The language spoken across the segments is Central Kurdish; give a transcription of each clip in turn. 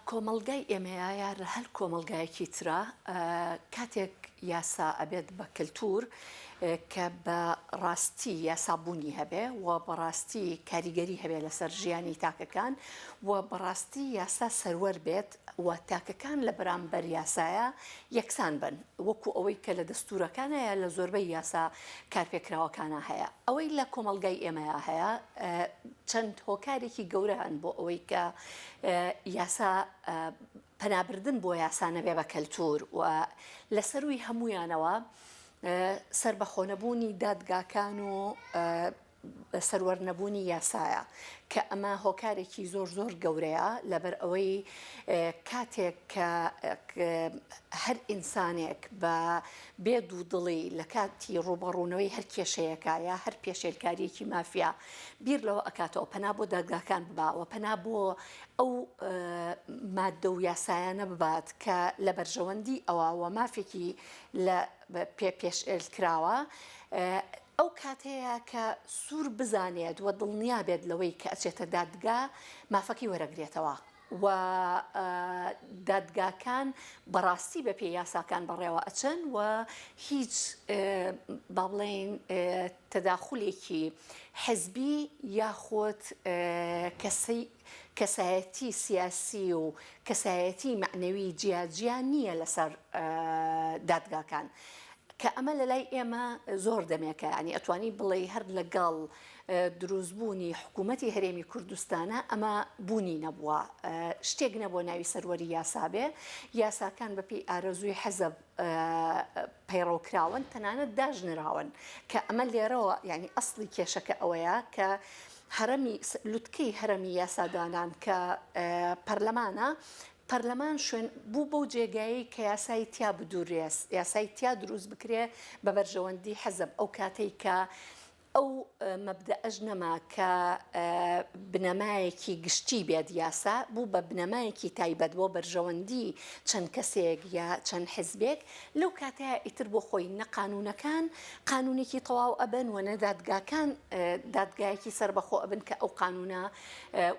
کۆمەڵگای ئێمەیە لە هەر کۆمەڵگایەکی ترە کاتێک یاسا ئەبێت بە کللتور کە بە ڕاستی یاسابوونی هەبێ و بەڕاستی کاریگەری هەبێ لەسەر ژیانی تاکەکان و بەڕاستی یاسا سەروەر بێت و تاکەکان لە بەرامبەر یاسایە یەکسان بن وەکو ئەوەی کە لە دەستورەکانەیە لە زۆربەی یاسا کارپێکراوەکانە هەیە ئەوەی لە کۆمەڵگای ئێمەیە هەیە چەند هۆکارێکی گەورە هەن بۆ ئەوەی کە یاسا پەنابردن بۆ یاسانە بێ بە کەلتور و لەسەروی هەمویانەوە سربەخۆنەبوونی دادگاکان و سەروەرنەبوونی یاسایە کە ئەمە هۆکارێکی زۆر گەورەیە لەبەر ئەوەی کاتێک کە هەر ئینسانێک بە بێد و دڵی لە کاتی ڕوبەڕوونەوەی هەر کێشەیەکایە هەر پێشێلکاریەکی مافیا بیر لەوە ئەکاتەوە پەنا بۆ دادگاکان بباوە پەنا بۆ ئەو مادە و یاسایانە ببات کە لە بەرژەوەندی ئەوە مافێکی لە پێشێلکراوە ئەو کاتەیە کە سوور بزانێت و دڵنیا بێت لەوەی کە ئەچێتە دادگا مافەکی وەرەگرێتەوە و دادگاکان بەڕاستی بە پێی یاساکان بەڕێوە ئەچەن و هیچ با بڵێن تەداخولێکی حزبی یاخۆت کەسایەتی سیاسی و کەسایەتی معنەوی جیاجیان نییە لەسەر دادگاکان کە ئەمە لە لای ئێمە زۆر دەمێکە ینی ئەتوانی بڵێ هەر لەگەڵ دروستبوونی حکوومەتی هەرێمی کوردستانە ئەمە بوونی نەبووە شتێک نەبووە ناوی سەروەری یاسابێ یاساکان بەپێی ئارەزووی حەزب پەیڕەوکراون تەنانەت داژنراون کە ئەمە لێرەوە ینی ئەسڵی کێشەکە ئەوەیە کە هەرەمی لوتکەی هەرەمی یاسادانان کە پەرلەمانە پەرلەمان شوێن بوو بەو جێگایی کە یاسای تیا بدوڕێس یاسای تیا دروست بکرێ بە بەرژەوەندی حەزب ئەو کاتەی کە ئەو مەبدەئەژ نەما کە بنەمایەکی گشتی بێت یاسا بوو بە بنەمایەکی تایبەت بۆ بەرژەوەندی چەند کەسێک یا چەند حزبێک لەو کاتەیە ئیتر بۆ خۆی نەقانونەکان قانونێکی تەواو ئەبن و نەدادگاکان دادگایەکی سربەخۆ ئەبن کە ئەو قانونە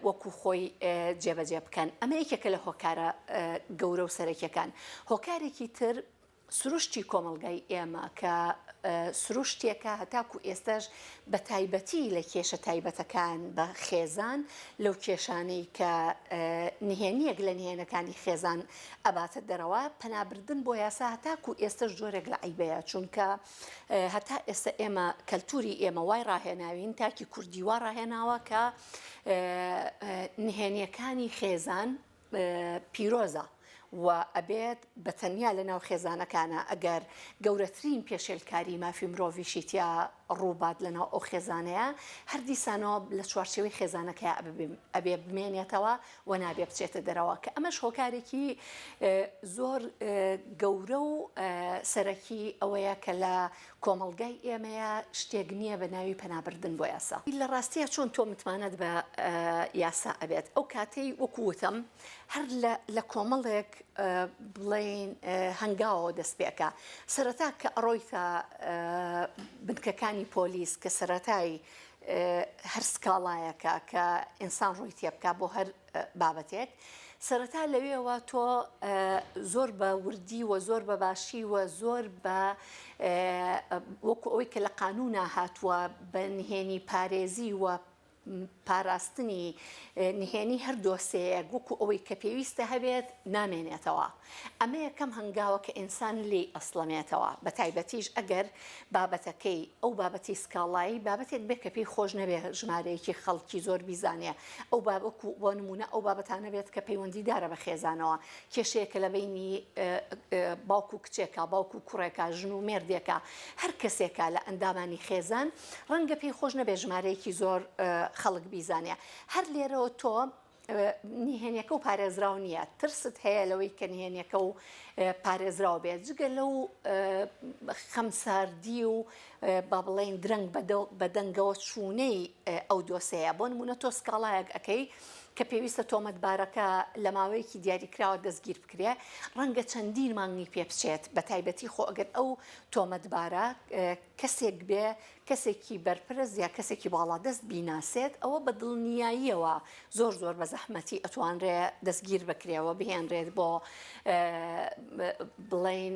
وەکو خۆی جێبەجێ بکەن ئەمە یەکێکە لە هۆکارە گەورە و سەرەکیەکان هۆکارێکی تر سروشتی کۆمەڵگای ئێمە کە سروشتێکە هەتاکو ئێستاش بە تایبەتی لە کێشە تایبەتەکان بە خێزان لەو کێشانەی کە نهێنیەک لە نهێنەکانی خێزان ئەباتە دەرەوە پەنابردن بۆ یاسا هەتاکو ئێستش جۆرێک لە عیبەیە چونکە هەتا ئێستا ئێمە کەلتوری ئێمە وای ڕاهێناوین تاکی کوردی وا ڕاهێناوە کە نهێنیەکانی خێزان پیرۆزە و ئەبێت بە تەنیا لە ناو خێزانەکانە ئەگەر گەورەترین پێشێلکاری مافی مرۆڤیشی تیا ڕووبات لە ناو ئەو خێزانەیە هەردیسانەوە لە چوارچێوەی خێزانەکە ئەبێ بمێنێتەوە و نابێ بچێتە دەرەوە کە ئەمەش هۆکارێکی زۆر گەورە و سەرەکی ئەوەیە کە لە کۆمەڵگای ئێمەیە شتێک نییە بە ناوی پەنابردن بۆ یاسا لە ڕاستیە چۆن تۆ متمانەت بە یاسا ئەبێت ئەو کاتەی وەکووتم هەر لە کۆمەڵێک بڵێن هەنگاوەوە دەست پێکە سەرەتا کە ئەڕۆیتە بنکەکانی پۆلیس کە سەرەتای هەر سکاڵایەکە کە ئینسان ڕووی تێ بکە بۆ هەر بابەتێک سەرەتا لەوێەوە تۆ زۆر بە وردی و زۆر بە باشی و زۆر بە وەکو ئەوەی کە لە قانونا هاتووە بە نهێنی پارێزی و پاراستنی نهێنی هەر دۆسەیەک وەکو ئەوەی کە پێویستە هەبێت نامێنێتەوە ئەمە یەکەم هەنگاوە کە ئینسان لێ ئەسڵەمێتەوە بە تایبەتیش ئەگەر بابەتەکەی ئەو بابەتی سکاڵایی بابەتێک بێت کە پێی خۆش نەبێ ژمارەیەکی خەڵکی زۆر بیزانێ ئەو بابەکو بۆ نمونە ئەو بابەتانە بێت کە پەیوەندیدارە بە خێزانەوە کێشەیەکە لە بینی باوکو کچێکە باوکو کوڕێکە ژن و مێردێکە هەر کەسێکە لە ئەندامانی خێزان ڕەنگە پێی خۆش نەبێ ژمارەیەکی زۆر خەڵک بیزانێ هەر لێرەوە تۆ نهێنیەکە و پارێزراو نییە ترست هەیە لەوەی کە نهێنیەکە و پارێزراو بێت جگە لەو خەمساردی و با بڵێن درەنگ بە دەنگەوە چوونەی ئەو دۆسەیە بۆ نمونە تۆ سکاڵایەک ئەەکەی کە پێویستە تۆمەتبارەکە لە ماوەیەکی دیاریکراوە دەستگیر بکرێ ڕەنگە چەندین مانگی پێ بچێت بە تایبەتی خۆ ئەگەر ئەو تۆمەتبارە کەسێک بێ کەسێکی بەرپرس یا کەسێکی باڵادەست بیناسێت ئەوە بە دڵنیاییەوە زۆر بە زەحمەتی ئەتوانرێ دەستگیر بکرێەوە بهێنرێت بۆ بڵین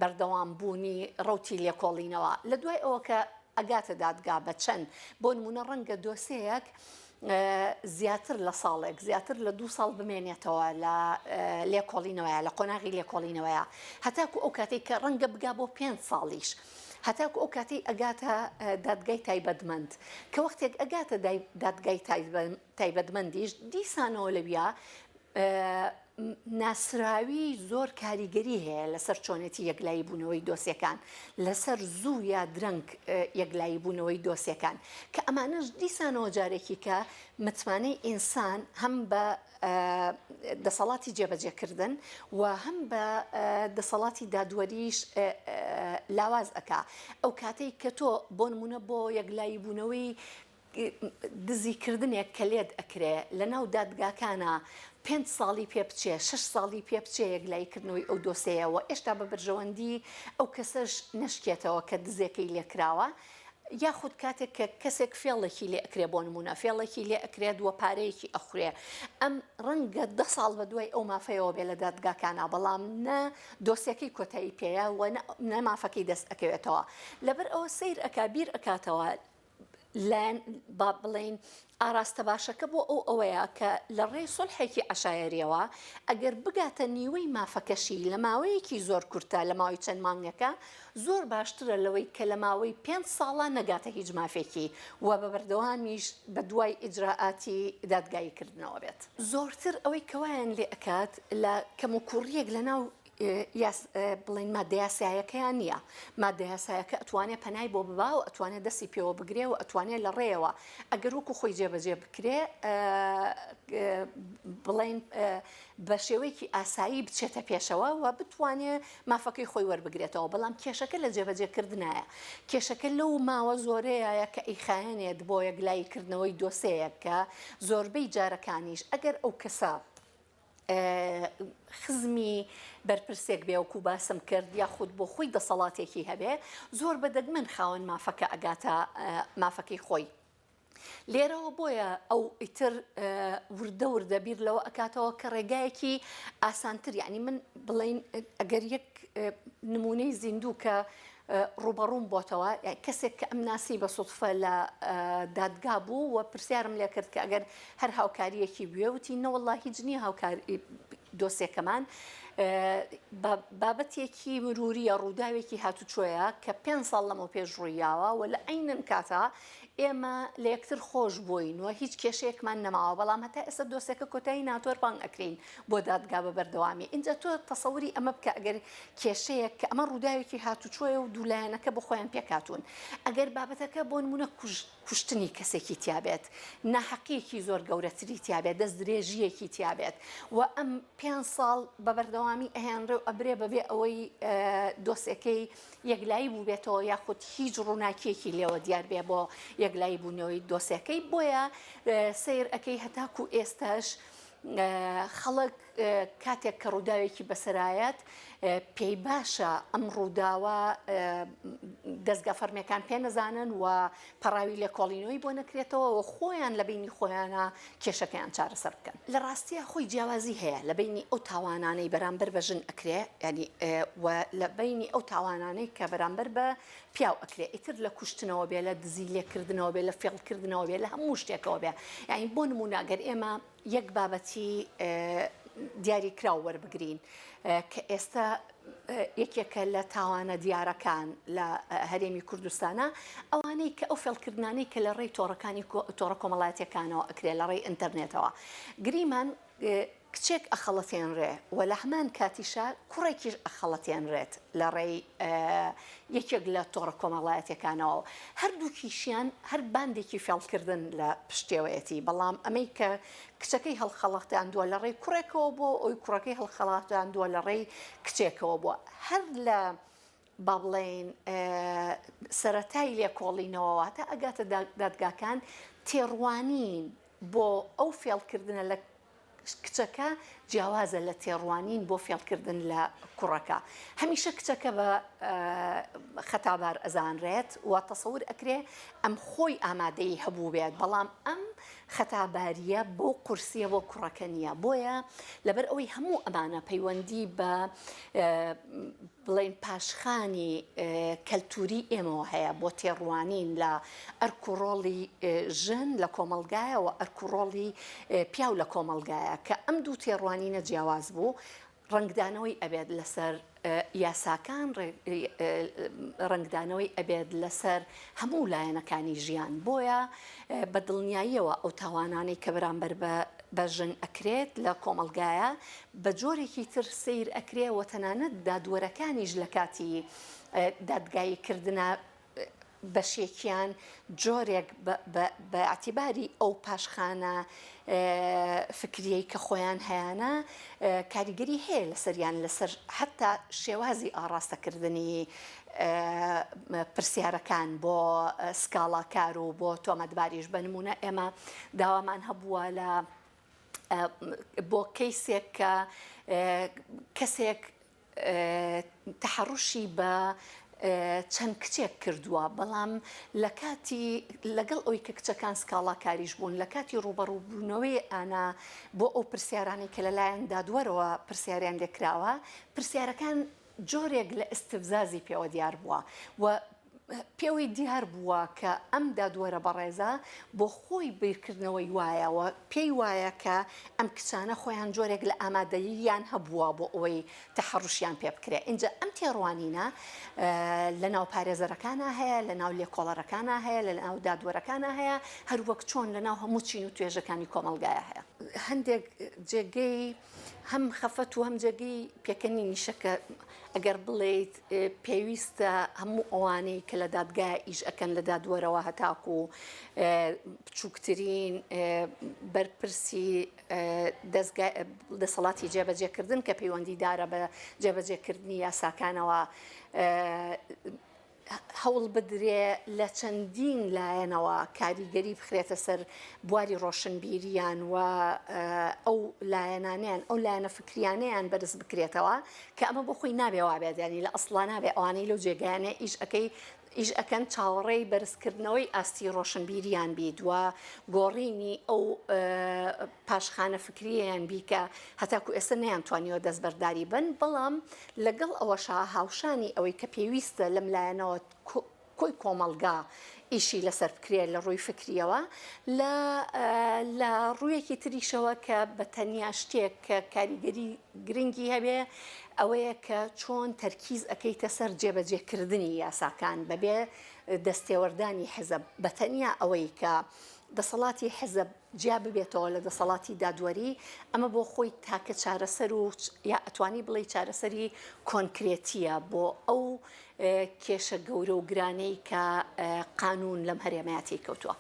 بەردەوام بوونی ڕوتی لێکۆڵینەوە لە دوای ئەوە کە ئەگاتە دادگا بە چەند بۆ نمونە ڕەنگە دۆسەیەک زیاتر لە ساڵێک زیاتر لە 2 ساڵ بمێنێتەوە لە لێکۆڵینەوەیە لە قۆناغی لێکۆڵینەوەیە هەتاکو ئەو کاتێک کە ڕەنگە بگا بۆ 5 ساڵیش هەتاکو ئەو کاتی ئەگاتە دادگای تایبەتمەند کە وەختێک ئەگاتە دادگای تایبەتمەندیش دیسانەوە لەویا ناسراوی زۆر کاریگەری هەیە لەسەر چۆنێتی یەکلایی بوونەوەی دۆسیەکان لەسەر زوو یا درەنگ یەکلایی بوونەوەی دۆسیەکان کە ئەمانەش دیسانەوە جارێکی کە متمانەی ئینسان هەم بە دەسەڵاتی جێبەجێکردن و هەم بە دەسەڵاتی دادوەریش لاواز ئەکا ئەو کاتەی کە تۆ بۆ نمونە بۆ یەکلایی بوونەوەی دزیکردنێک کە لێت ئەکرێ لە ناو دادگاکانە 5 ساڵی پێ بچێ 6 ساڵی پێ بچێ یەکلایکردنەوەی ئەو دۆسەیەوە ئێشتا بە بەرژەوەندی ئەو کەسەش نشکێتەوە کە دزێکەی لێکراوە یاخود کاتێک کە کەسێک فێڵێکی لێ ئەکرێ بۆ نمونە فێڵێکی لێ ئەکرێت وە پارەیەکی ئەخورێ ئەم ڕەنگە 10 ساڵ بە دوای ئەو مافەیەوە بێ لە دادگاکانە بەڵام نە دۆسیەکەی کۆتایی پێەیە و نەمافەکەی دەست ئەکەوێتەوە لەبەر ئەوە سیر ئەکا بیر ئەکاتەوە لەن با بڵین ئاراستە باشەکە بۆ ئەوەیە کە لە ڕێی سڵحێکی عەشایەریەوە ئەگەر بگاتە نیوەی مافەکەشی لە ماوەیەکی زۆر کورتە لە ماوەی چەند مانگەکە زۆر باشترە لەوەی کە لە ماوەی 5 ساڵە نەگاتە هیچ مافێکی و بە بەردەوامیش بە دوای ئیجراءاتی دادگاییکردنەوە بێت زۆرتر ئەوەی کەوایان لێ ئەکات لە کەموکوڕیەک لە ناو بڵین مادەیاسایەکەیان نییە مادەیاسایەکە ئەتوانێت پەنای بۆ ببا و ئەتوانێت دەستی پێوە بگرێ و ئەتوانێت لە ڕێەوە ئەگەر وەکو خۆی جێبەجێ بکرێ بڵین بە شێوەیەکی ئاسایی بچێتە پێشەوە و بتوانێت مافەکەی خۆی وەربگرێتەوە بەڵام کێشەکە لە جێبەجێکردنایە کێشەکە لەو ماوە زۆرەیە کە ئیخایەنێت بۆ یەکلایکردنەوەی دۆسەیە کە زۆربەی جارەکانیش ئەگەر ئەو کەسە خزمی بەرپرسێک بێ وەکو باسم کرد یاخود بۆ خۆی دەسەڵاتێکی هەبێ زۆر بەدەگمەن خاوەن مافەکە ئەگاتە مافەکەی خۆی لێرەوە بۆیە ئەو ئیتر وردە بیر لەوە ئەکاتەوە کە ڕێگایەکی ئاسانتر یعنی من بڵین ئەگەر یەک نمونەی زیندوو کە ڕوبەڕووم بۆتەوە کەسێک کە ئەم ناسی بە سوتفە لە دادگا بوو و پرسیارم لێ کرد کە ئەگەر هەر هاوکاریەکی بوێ وتی نەوەڵڵا هیچ نییە هاوکاری دۆسێکەمان بابەتێکی مروریە ڕووداوێکی هاتوچۆیە کە 5 ساڵ لەمە پێش ڕوویاوە و لە عینن کاتە ئێمە لە یەکتر خۆش بووین و هیچ کێشەیەکمان نەماوە بەڵام هەتا ئێستا دۆسێکە کۆتایی ناتۆر بانگ ئەکرین بۆ دادگا بە بەردەوامی اینجا تۆ تەسەوری ئەمە بکە ئەگەر کێشەیەک کە ئەمە ڕووداوێکی هاتوچۆیە و دوولایەنەکە بۆ خۆیان پێکاتون ئەگەر بابەتەکە بۆ نمونە کوشتنی کەسێکی تیابێت ناحەقیەکی زۆر گەورەتری تیابێت دەست درێژیەکی تیابێت و ئەم 5 ساڵ بە بەردەوامی ئەهێنرێ و ئەبرێ بەبێ ئەوەی دۆسەکەی یەکلایی بوو بێتەوە یاخود هیچ ڕووناکیەکی لێوە دیار بێ بۆ یەکلایی بوونەوەی دۆسەکەی بۆیە سیر ئەەکەی هەتاکو ئێستاش خەڵک کاتێک کە ڕووداوێکی بەسەرایەت پێی باشە ئەم ڕووداوە دەستگا فەرمیەکان پێ نەزانن و پەراوی لێکۆڵینەوەی بۆ نەکرێتەوە و خۆیان لە بینی خۆیانە کێشەکەیان چارەسەر بکەن لە ڕاستیە خۆی جیاوازی هەیە لە بینی ئەو تاوانانەی بەرامبەر بە ژن ئەکرێ ینی و لە بینی ئەو تاوانانەی کە بەرامبەر بە پیاو ئەکرێ ئیتر لە کوشتنەوە بێ لە دزی لێکردنەوە بێ لە فێڵکردنەوە بێ لە هەموو شتێکەوە بێ یعنی بۆ نمونە ئەگەر ئێمە یەک بابەتی دیاری کراو وەربگرین کە ئێستا یەکێکە لە تاوانە دیارەکان لە هەرێمی کوردستانە ئەوانەی کە ئەو فێڵکردانەی کە لە ڕێی تۆڕە کۆمەڵایەتیەکانەوە ئەکرێت لە ڕێی ئینتەرنێتەوە گریمان کچێک ئەخەڵەتێنرێ و لە هەمان کاتیشا کوڕێکیش ئەخەڵەتێنرێت لە ڕێی یەکێک لە تۆڕە کۆمەڵایەتیەکانەوە هەردووکیشیان هەر باندێکی فێڵکردن لە پشتێوەیەتی بەڵام ئەمەی کە کچەکەی هەڵخەڵەتیاندووە لە ڕێی کوڕێکەوە بۆ ئەوی کوڕەکەی هەڵخەڵاتیاندووە لە ڕێی کچێکەوە بووە هەر لە با بڵێن سەرەتای لێکۆڵینەوە واتە ئەگاتە دادگاکان تێڕوانین بۆ ئەو فێڵکردنە لە کچەکە جیاوازە لە تێڕوانین بۆ فێڵکردن لە کوڕەکە. هەمیشە کچەکە بە خەتابار ئەزانرێت و تەسەور ئەکرێ ئەم خۆی ئامادەی هەبوو بێت، بەڵام ئەم خەتاباریە بۆ قورسیە بۆ کوڕەکە نییە. بۆیە لەبەر ئەوەی هەموو ئەمانە پەیوەندی بە بڵێن پاشخانی کەلتوری ئێمەوە هەیە بۆ تێڕوانین لە ئەرکوڕۆڵی ژن لە کۆمەلگایە و ئەرکوڕۆڵی پیاو لە کۆمەلگایە کە ئەم دوو تێڕوانینە جیاواز بوو. ڕنگدانەوەی ئەبێت لەسەر یاساکان، ڕنگدانەوەی ئەبێت لەسەر هەموو لایەنەکانی ژیان. بۆیە بە دڵنیاییەوە ئەو تاوانانەی کە بەرامبەر بە ژن ئەکرێت لە کۆمەلگایە بە جۆرێکی تر سیر ئەکرێ و تەنانەت دادوەرەکانیش لە کاتی دادگاییکردنە بەشێکیان جۆرێک بە ئاعتیباری ئەو پاشخانە فکریەی کە خۆیان هەیەە کاریگەری هەیە لەسەریان لەسەر حتا شێوازی ئاڕاستەکردنی پرسیارەکان بۆ سکاڵاکار و بۆ تۆمەتباریش. بنمونە ئێمە داوامان هەبووە لە بۆ کەیسێک کە کەسێک تەحەڕوشی بە چەند کچێک کردووە، بەڵام لە کاتی لەگەڵ ئەوی کە کچەکان سکاڵاکاریش بوون لە کاتی ڕوبەڕووبوونەوەی ئانا بۆ ئەو پرسیارانی کە لەلایەن دادوەرەوە پرسیاریان لێکراوە، پرسیارەکان جۆرێک لە ئستفزازی پێوە دیار بووە و پێوەی دیار بووە کە ئەم دادوەرە بەڕێزە بۆ خۆی بیرکردنەوەی وایەوە پێی وایە کە ئەم کچانە خۆیان جۆرێک لە ئامادەییان هەبووە بۆ ئەوەی تەحەڕوشیان پێ بکرێ. اینجا ئەم تێڕوانینە لە ناو پارێزەرەکانە هەیە، لە ناو لێکۆڵەرەکانە هەیە، لە ناو دادوەرەکانە هەیە، هەروەک چۆن لە ناو هەموو چین و توێژەکانی کۆمەلگایە هەیە. هەندێک جێگەی هەم خەفەت و هەم جێگەی پێکەنی نیشەکە ئەگەر بڵێیت پێویستە هەموو ئەوانەی کە لە دادگای ئیش ئەکەن لە دادوەرەوە هەتاکو و بچووکترین بەرپرسی دەسەڵاتی جێبەجێکردن کە پەیوەندیدارە بە جێبەجێکردنی یاساکانەوە هەوڵ بدرێ لە چەندین لایەنەوە کاریگەری بخرێتە سەر بواری ڕۆشنبیریان و ئەو لایەنانیان ئەو لایەنە فکریانەیان بەرز بکرێتەوە کە ئەمە بۆ خۆی نابێ وابێت، ینی لە ئەسڵا نابێ ئەوانەی لەو جێگایانە ئیش ئەکەن چاوەڕێی بەرزکردنەوەی ئاستی ڕۆشنبیریان بیت و گۆڕینی ئەو پاشخانە فکریەیان بیکە هەتاکو ئێستا نەیانتوانیەوە دەستبەرداری بن. بەڵام لەگەڵ ئەوەشا هاوشانی ئەوەی کە پێویستە لەم لایەنەوە کۆی کۆمەلگا ئیشی لەسەر بکرێت لە ڕووی فکریەوە لە ڕوویەکی تریشەوە کە بە تەنیا شتێک کە کاریگەری گرنگی هەبێ ئەوەیە کە چۆن تەرکیز ئەەکەیتە سەر جێبەجێکردنی یاساکان بەبێ دەستێوەردانی حزب بە تەنیا ئەوەی کە دەسەڵاتی حزب جیا ببێتەوە لە دەسەڵاتی دادوەری ئەمە بۆ خۆی تاکە چارەسەر و یا ئەتوانی بڵێ چارەسەری کۆنکرێتیە بۆ ئەو کێشە گەورە و گرانەی کە قانون لەم هەرێمەتی کەوتووە.